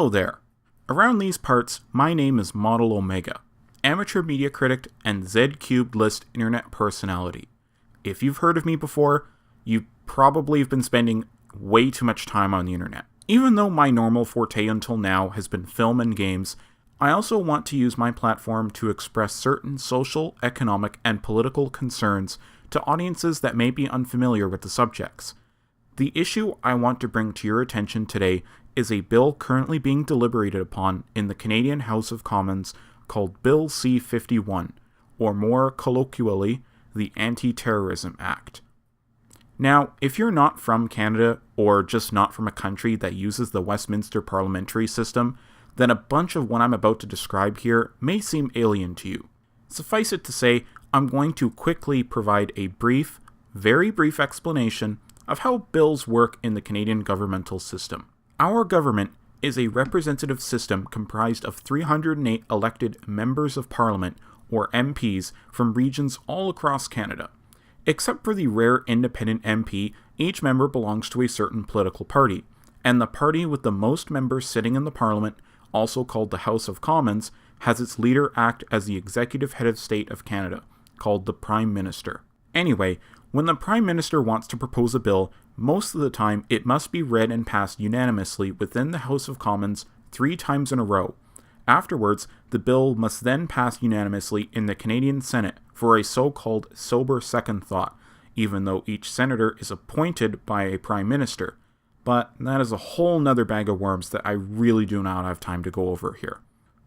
Hello there. Around these parts, my name is Model Omega, amateur media critic and Z-Cubed list internet personality. If you've heard of me before, you probably have been spending way too much time on the internet. Even though my normal forte until now has been film and games, I also want to use my platform to express certain social, economic, and political concerns to audiences that may be unfamiliar with the subjects. The issue I want to bring to your attention today is a bill currently being deliberated upon in the Canadian House of Commons called Bill C-51, or more colloquially, the Anti-Terrorism Act. Now, if you're not from Canada, or just not from a country that uses the Westminster parliamentary system, then a bunch of what I'm about to describe here may seem alien to you. Suffice it to say, I'm going to quickly provide a brief, very brief explanation of how bills work in the Canadian governmental system. Our government is a representative system comprised of 308 elected members of parliament, or MPs, from regions all across Canada. Except for the rare independent MP, each member belongs to a certain political party, and the party with the most members sitting in the parliament, also called the House of Commons, has its leader act as the executive head of state of Canada, called the Prime Minister. Anyway, when the Prime Minister wants to propose a bill, most of the time it must be read and passed unanimously within the House of Commons 3 times in a row. Afterwards, the bill must then pass unanimously in the Canadian Senate for a so-called sober second thought, even though each senator is appointed by a Prime Minister. But that is a whole nother bag of worms that I really do not have time to go over here.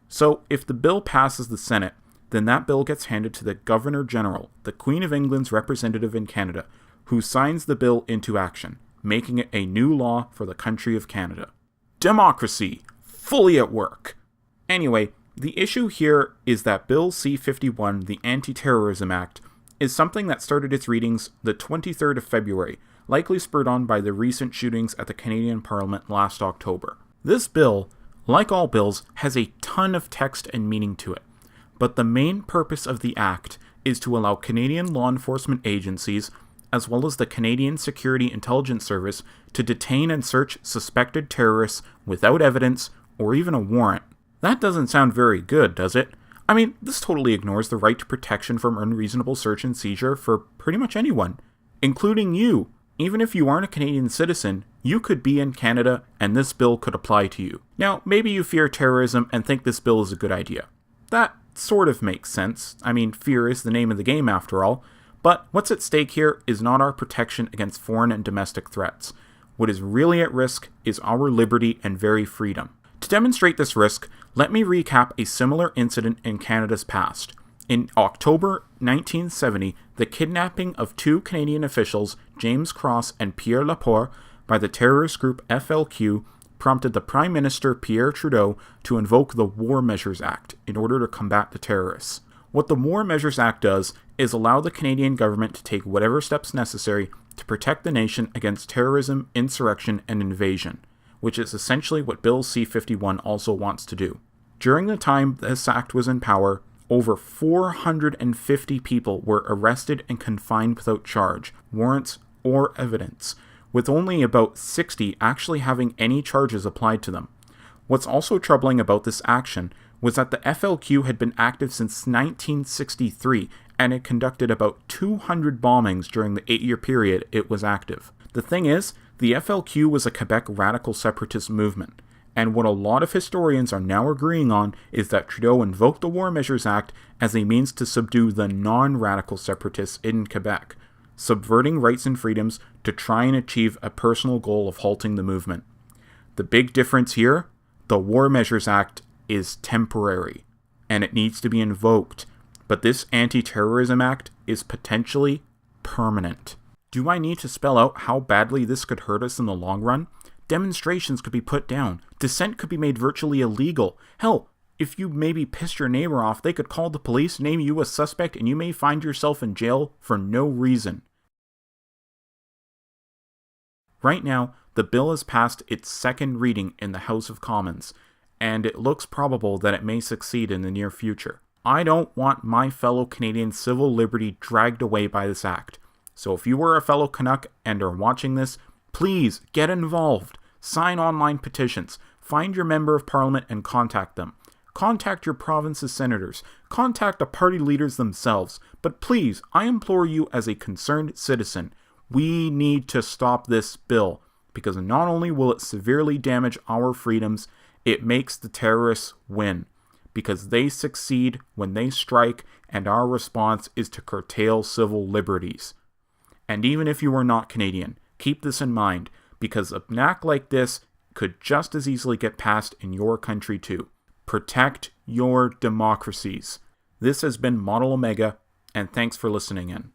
So, if the bill passes the Senate, then that bill gets handed to the Governor-General, the Queen of England's representative in Canada, who signs the bill into action, making it a new law for the country of Canada. Democracy! Fully at work! Anyway, the issue here is that Bill C-51, the Anti-Terrorism Act, is something that started its readings the 23rd of February, likely spurred on by the recent shootings at the Canadian Parliament last October. This bill, like all bills, has a ton of text and meaning to it. But the main purpose of the Act is to allow Canadian law enforcement agencies, as well as the Canadian Security Intelligence Service, to detain and search suspected terrorists without evidence or even a warrant. That doesn't sound very good, does it? I mean, this totally ignores the right to protection from unreasonable search and seizure for pretty much anyone, including you. Even if you aren't a Canadian citizen, you could be in Canada and this bill could apply to you. Now, maybe you fear terrorism and think this bill is a good idea. That sort of makes sense. I mean, fear is the name of the game after all. But what's at stake here is not our protection against foreign and domestic threats. What is really at risk is our liberty and very freedom. To demonstrate this risk, let me recap a similar incident in Canada's past. In October 1970, the kidnapping of 2 Canadian officials, James Cross and Pierre Laporte, by the terrorist group FLQ, prompted the Prime Minister Pierre Trudeau to invoke the War Measures Act in order to combat the terrorists. What the War Measures Act does is allow the Canadian government to take whatever steps necessary to protect the nation against terrorism, insurrection, and invasion, which is essentially what Bill C-51 also wants to do. During the time this act was in power, over 450 people were arrested and confined without charge, warrants, or evidence, with only about 60 actually having any charges applied to them. What's also troubling about this action was that the FLQ had been active since 1963 and it conducted about 200 bombings during the 8-year period it was active. The thing is, the FLQ was a Quebec radical separatist movement, and what a lot of historians are now agreeing on is that Trudeau invoked the War Measures Act as a means to subdue the non-radical separatists in Quebec, subverting rights and freedoms to try and achieve a personal goal of halting the movement. The big difference here, the War Measures Act is temporary, and it needs to be invoked, but this Anti-Terrorism Act is potentially permanent. Do I need to spell out how badly this could hurt us in the long run? Demonstrations could be put down, dissent could be made virtually illegal. Hell, if you maybe pissed your neighbor off, they could call the police, name you a suspect, and you may find yourself in jail for no reason. Right now, the bill has passed its second reading in the House of Commons, and it looks probable that it may succeed in the near future. I don't want my fellow Canadian civil liberty dragged away by this act. So if you were a fellow Canuck and are watching this, please get involved. Sign online petitions. Find your member of parliament and contact them. Contact your province's senators. Contact the party leaders themselves. But please, I implore you as a concerned citizen, we need to stop this bill, because not only will it severely damage our freedoms, it makes the terrorists win, because they succeed when they strike, and our response is to curtail civil liberties. And even if you are not Canadian, keep this in mind, because an act like this could just as easily get passed in your country too. Protect your democracies. This has been Model Omega, and thanks for listening in.